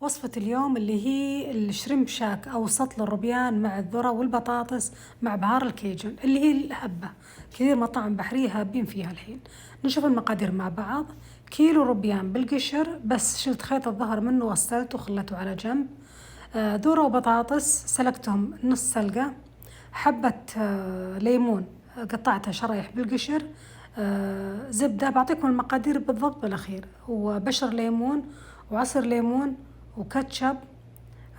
وصفة اليوم اللي هي الشريمب شاك أو سطل الروبيان مع الذرة والبطاطس مع بهار الكيجن اللي هي الهبة. كثير مطاعم بحرية هابين فيها الحين. نشوف المقادير مع بعض. كيلو روبيان بالقشر، بس شلت خيط الظهر منه وغسلته وخلته على جنب. ذرة وبطاطس سلقتهم نص سلقة. حبة ليمون قطعتها شرايح بالقشر. زبدة، بعطيكم المقادير بالضبط بالأخير، وبشر ليمون وعصير ليمون وكاتشب،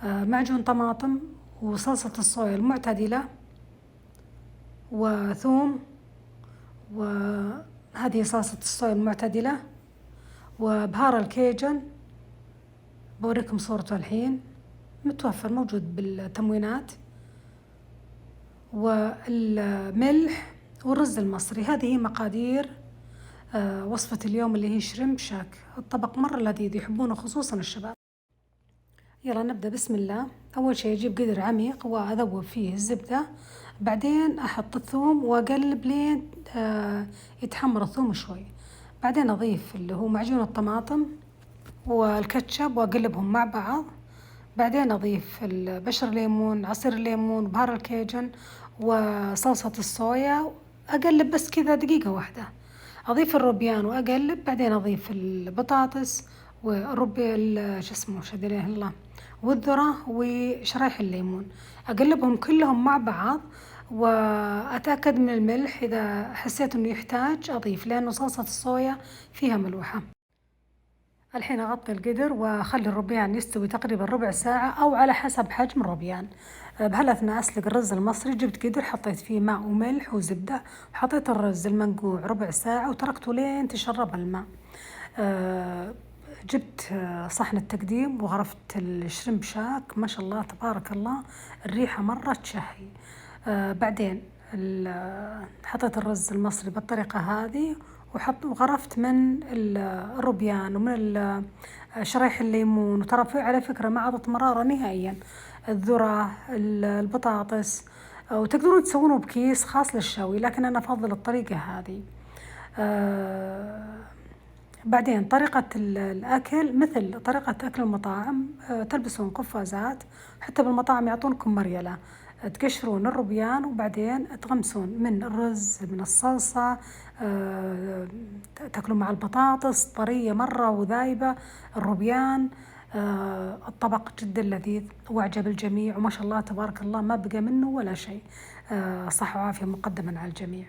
معجون طماطم وصلصة الصويا المعتدلة وثوم، وهذه صلصة الصويا المعتدلة، وبهار الكيجن بوريكم صورته الحين، متوفر موجود بالتموينات، والملح والرز المصري. هذه هي مقادير وصفة اليوم اللي هي شريمب شاك. الطبق مرة لذيذ يحبونه خصوصا الشباب. يلا نبدأ بسم الله. أول شيء أجيب قدر عميق وأذوب فيه الزبدة، بعدين أحط الثوم وأقلب لين يتحمر الثوم شوي، بعدين أضيف اللي هو معجون الطماطم والكاتشب وأقلبهم مع بعض، بعدين أضيف بشر ليمون، عصير الليمون، بهار الكيجن وصلصة الصويا، أقلب بس كذا دقيقة واحدة. أضيف الروبيان وأقلب، بعدين أضيف البطاطس شو اسمه الله، والذرة وشرايح الليمون، أقلبهم كلهم مع بعض، وأتأكد من الملح، إذا حسيت إنه يحتاج أضيف، لأنه صلصة الصويا فيها ملوحة. الحين أغطي القدر وأخلي الروبيان يستوي تقريبا ربع ساعة أو على حسب حجم الروبيان. بهالأثناء أسلق الرز المصري. جبت قدر حطيت فيه ماء وملح وزبدة، وحطيت الرز المنقوع ربع ساعة وتركته لين تشرب الماء. جبت صحن التقديم وغرفت الشريمب شاك، ما شاء الله تبارك الله الريحة مرة تشهي. بعدين حطيت الرز المصري بالطريقة هذه، وغرفت من الروبيان ومن شرايح الليمون، وترى على فكرة ما عطت مرارة نهائيا. الذرة، البطاطس، وتقدرون تسوونه بكيس خاص للشوي، لكن أنا أفضل الطريقة هذه. بعدين طريقة الأكل مثل طريقة أكل المطاعم، تلبسون قفازات، حتى بالمطاعم يعطونكم مريلة، تقشرون الروبيان وبعدين تغمسون من الرز من الصلصة، تاكلون مع البطاطس طرية مرة وذايبة الروبيان. الطبق جدا لذيذ وأعجب الجميع، وما شاء الله تبارك الله ما بقى منه ولا شيء. صحة وعافية مقدما على الجميع.